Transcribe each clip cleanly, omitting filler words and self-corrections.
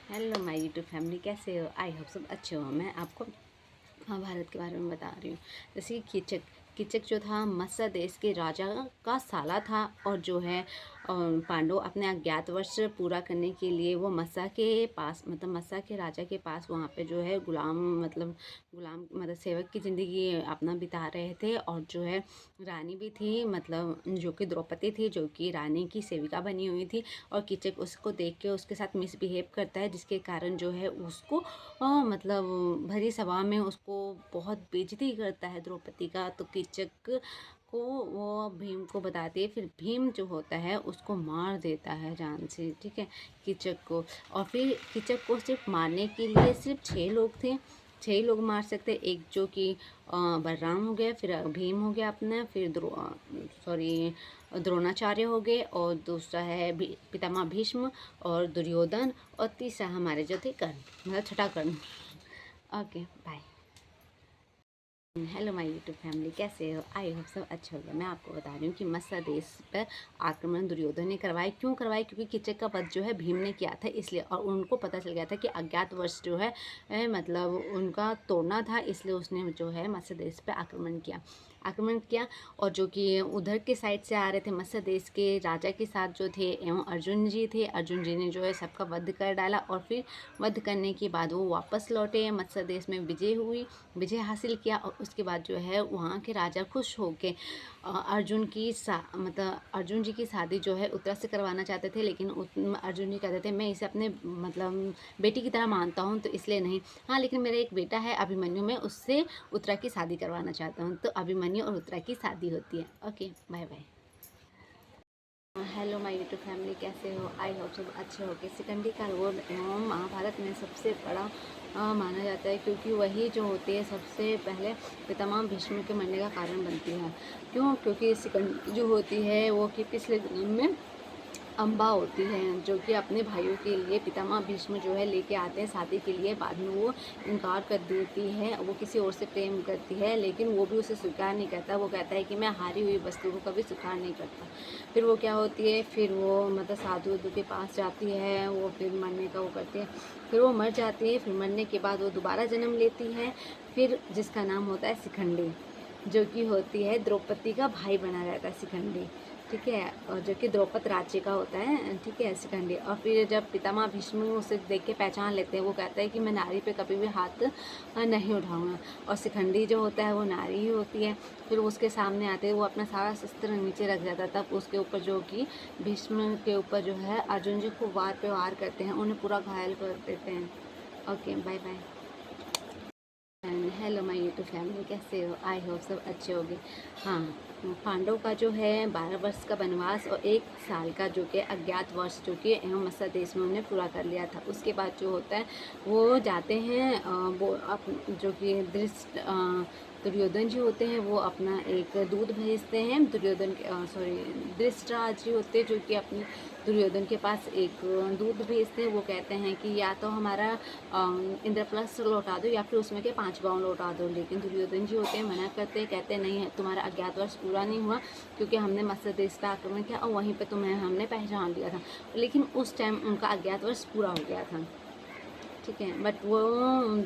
Hello my YouTube family, कैसे हो? I hope सब अच्छे हो। मैं आपको महाभारत के बारे में बता रही हूँ। जैसे कि कीचक जो था मत्स्य देश के राजा का साला था, और जो है पांडव अपने अज्ञातवास पूरा करने के लिए वो मत्स्य के पास, मतलब मत्स्य के राजा के पास वहाँ पे जो है गुलाम सेवक की ज़िंदगी अपना बिता रहे थे। और जो है रानी भी थी, मतलब जो कि द्रौपदी थी, जो कि रानी की सेविका बनी हुई थी। और कीचक उसको देख के उसके साथ मिसबिहेव करता है, जिसके कारण जो है उसको मतलब भरी सभा में उसको बहुत बेइज्जती करता है द्रौपदी का। तो कीचक को वो भीम को बताती है, फिर भीम जो होता है उसको मार देता है जान से, ठीक है, कीचक को। और फिर कीचक को सिर्फ मारने के लिए सिर्फ 6 लोग थे, 6 लोग मार सकते। एक जो कि बलराम हो गया, फिर भीम हो गया अपना, फिर द्रोणाचार्य हो गए, और दूसरा है पितामह भीष्म और दुर्योधन, और तीसरा हमारे जो थे कर्ण, मतलब छठा कर्ण। Okay bye. Hello my YouTube family, कैसे हो? आई होप सब अच्छा होगा। मैं आपको बता रही हूँ कि मत्स्य देश पर आक्रमण दुर्योधन ने करवाया। क्यों करवाया? क्योंकि कीचक का वध जो है भीम ने किया था, इसलिए। और उनको पता चल गया था कि अज्ञातवश जो है मतलब उनका तोड़ना था, इसलिए उसने जो है मत्स्य देश पर आक्रमण किया। और जो कि उधर के साइड से आ रहे थे मत्स्य देश के राजा के साथ जो थे एवं अर्जुन जी थे, अर्जुन जी ने जो है सबका वध कर डाला। और फिर वध करने के बाद वो वापस लौटे, मत्स्य देश में विजय हासिल किया। और उसके बाद जो है वहाँ के राजा खुश होके मतलब अर्जुन जी की शादी जो है उत्तरा से करवाना चाहते थे, लेकिन अर्जुन जी कहते थे मैं इसे अपने मतलब बेटी की तरह मानता हूँ, तो इसलिए नहीं। हाँ, लेकिन मेरा एक बेटा है अभिमन्यु, मैं उससे उत्तरा की शादी करवाना चाहता हूँ। तो अभिमन्यु और उत्तरा की शादी होती है। Okay bye bye. Hello my YouTube family, कैसे हो? आई होप सब अच्छे हो गए। शिखंडी का रोल महाभारत में सबसे बड़ा माना जाता है, क्योंकि वही जो होती है सबसे पहले पितामह भीष्म के मरने का कारण बनती है। क्यों? क्योंकि शिखंडी जो होती है वो कि पिछले जन्म में अम्बा होती है, जो कि अपने भाइयों के लिए पितामह भीष्म जो है लेके आते हैं शादी के लिए। बाद में वो इनकार कर देती है, वो किसी और से प्रेम करती है, लेकिन वो भी उसे स्वीकार नहीं करता। वो कहता है कि मैं हारी हुई वस्तु को कभी स्वीकार नहीं करता। फिर वो क्या होती है, फिर वो मतलब साधु के पास जाती है, वो फिर मरने का वो करती है, फिर वो मर जाती है। फिर मरने के बाद वो दोबारा जन्म लेती है, फिर जिसका नाम होता है शिखंडी, जो कि होती है द्रौपदी का भाई बना रहता है शिखंडी, ठीक है। और जो कि द्रौपद राज्य का होता है, ठीक है, शिखंडी। और फिर जब पितामह भीष्म उसे देख के पहचान लेते हैं, वो कहता है कि मैं नारी पे कभी भी हाथ नहीं उठाऊंगा। और शिखंडी जो होता है वो नारी ही होती है। फिर उसके सामने आते वो अपना सारा शस्त्र नीचे रख जाता, तब उसके ऊपर जो कि भीष्म के ऊपर जो है अर्जुन जी खूब वार पे वार करते हैं, उन्हें पूरा घायल कर देते हैं। Okay bye bye. And hello my YouTube family, कैसे हो? आई होप सब अच्छे होंगे। हाँ, पांडव का जो है 12 वर्ष का वनवास और 1 साल का जो कि अज्ञातवास जो कि एवं मत्स्य देश में उन्हें पूरा कर लिया था। उसके बाद जो होता है वो जाते हैं जो कि दुर्योधन जी होते हैं, वो अपना एक दूध भेजते हैं धृतराष्ट्र जी होते हैं, जो कि अपने दुर्योधन के पास एक दूध भेजते हैं। वो कहते हैं कि या तो हमारा इंद्रप्रस्थ लौटा दो, या फिर उसमें के 5 गांव लौटा दो। लेकिन दुर्योधन जी होते हैं मना करते हैं, कहते हैं नहीं है, तुम्हारा अज्ञातवास पूरा नहीं हुआ, क्योंकि हमने मत्स्य देश का आक्रमण किया और वहीं पे तुम्हें हमने पहचान लिया था। लेकिन उस टाइम उनका अज्ञातवास पूरा हो गया था, ठीक है। बट वो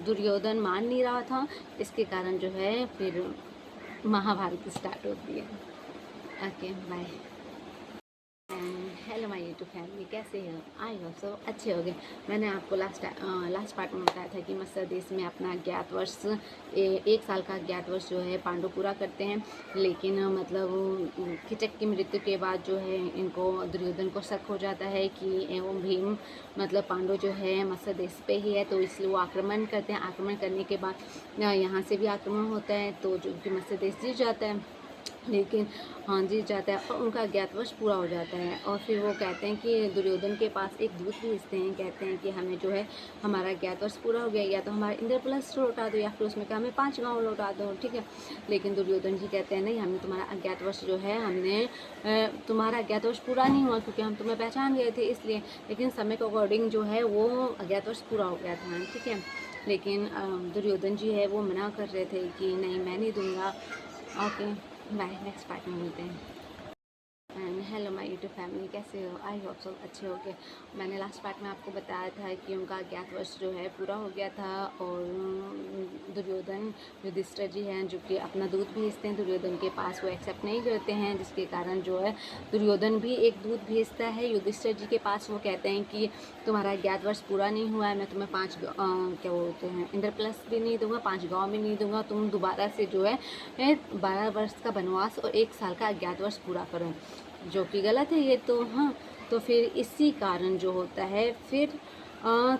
दुर्योधन मान नहीं रहा था, इसके कारण जो है फिर महाभारत स्टार्ट होती है। Okay bye. Hello my YouTube family, कैसे हो? आई होप सब अच्छे हो गए। मैंने आपको लास्ट पार्ट में बताया था कि मत्स्य देश में अपना अज्ञातवास 1 साल का अज्ञातवास जो है पांडव पूरा करते हैं। लेकिन मतलब कीचक की मृत्यु के बाद जो है इनको दुर्योधन को शक हो जाता है कि एवं भीम मतलब पांडव जो है मत्स्य देश पे ही है, तो इसलिए वो आक्रमण करते हैं। आक्रमण करने के बाद यहाँ से भी आक्रमण होता है, तो जो कि मत्स्य देश जीत जाता है। लेकिन हाँ जीत जाता है और उनका अज्ञातवास पूरा हो जाता है। और फिर वो कहते हैं कि दुर्योधन के पास एक दूत भेजते हैं, कहते हैं कि हमें जो है हमारा अज्ञातवास पूरा हो गया, या तो हमारा इंद्रप्रस्थ लौटा दो, या फिर उसमें क्या हमें 5 गांव लौटा दो, ठीक है। लेकिन दुर्योधन जी कहते हैं नहीं, हमने तुम्हारा अज्ञातवास जो है तुम्हारा अज्ञातवास पूरा नहीं हुआ, क्योंकि हम तुम्हें पहचान गए थे इसलिए। लेकिन समय के अकॉर्डिंग जो है वो अज्ञातवास पूरा हो गया था, ठीक है। लेकिन दुर्योधन जी है वो मना कर रहे थे कि नहीं मैं नहीं दूंगा। ओके बाय, नेक्स्ट पार्ट में मिलते हैं। हेलो माय यूट्यूब फैमिली, कैसे हो? आई होप सब अच्छे हो गए। मैंने लास्ट पार्ट में आपको बताया था कि उनका अज्ञातवास जो है पूरा हो गया था और दुर्योधन युधिष्ठिर जी हैं जो कि अपना दूध भेजते हैं दुर्योधन के पास, वो एक्सेप्ट नहीं करते हैं, जिसके कारण जो है दुर्योधन भी एक दूध भेजता है युधिष्ठिर जी के पास। वो कहते हैं कि तुम्हारा अज्ञातवास पूरा नहीं हुआ है, मैं तुम्हें क्या बोलते हैं इंद्रप्रस्थ भी नहीं दूंगा, 5 गाँव भी नहीं दूंगा, तुम दोबारा से जो है 12 वर्ष का वनवास और 1 साल का अज्ञातवास पूरा करो, जो कि गलत है ये तो। हाँ, तो फिर इसी कारण जो होता है फिर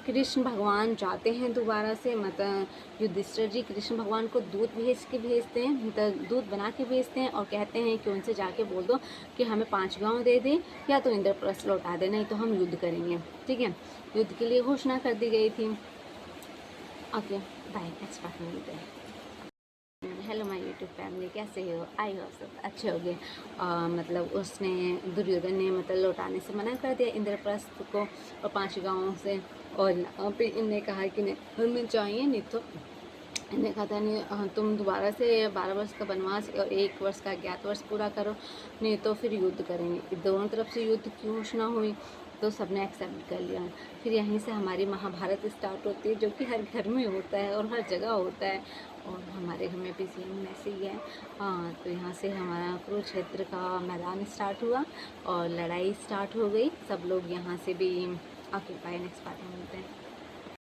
कृष्ण भगवान जाते हैं दोबारा से, मतलब युधिष्ठिर जी कृष्ण भगवान को दूध भेजते हैं, मतलब दूध बना के भेजते हैं और कहते हैं कि उनसे जाके बोल दो कि हमें 5 गांव दे दें या तो इंद्रप्रस्थ लौटा दे, नहीं तो हम युद्ध करेंगे। ठीक है, युद्ध के लिए घोषणा कर दी गई थी। ओके बाय, नेक्स्ट पार्ट में मिलते हैं। हेलो माय यूट्यूब फैमिली, कैसे हो? आई हो सब अच्छे हो गए। मतलब उसने दुर्योधन ने मतलब लौटाने से मना कर दिया इंद्रप्रस्थ को और 5 गांवों से, और फिर इनने कहा कि नहीं हमें चाहिए, नहीं तो इन्हें कहा था नहीं तुम दोबारा से 12 वर्ष का वनवास और 1 वर्ष का अज्ञातवास पूरा करो, नहीं तो फिर युद्ध करेंगे। दोनों तरफ से युद्ध की घोषणा हुई तो सबने एक्सेप्ट कर लिया। फिर यहीं से हमारी महाभारत स्टार्ट होती है, जो कि हर घर में होता है और हर जगह होता है, और हमारे घर में भी सेम ऐसे ही है। हाँ, तो यहाँ से हमारा कुरुक्षेत्र का मैदान स्टार्ट हुआ और लड़ाई स्टार्ट हो गई। सब लोग यहाँ से भी। ओके बाय, नेक्स्ट पार्ट में मिलते हैं।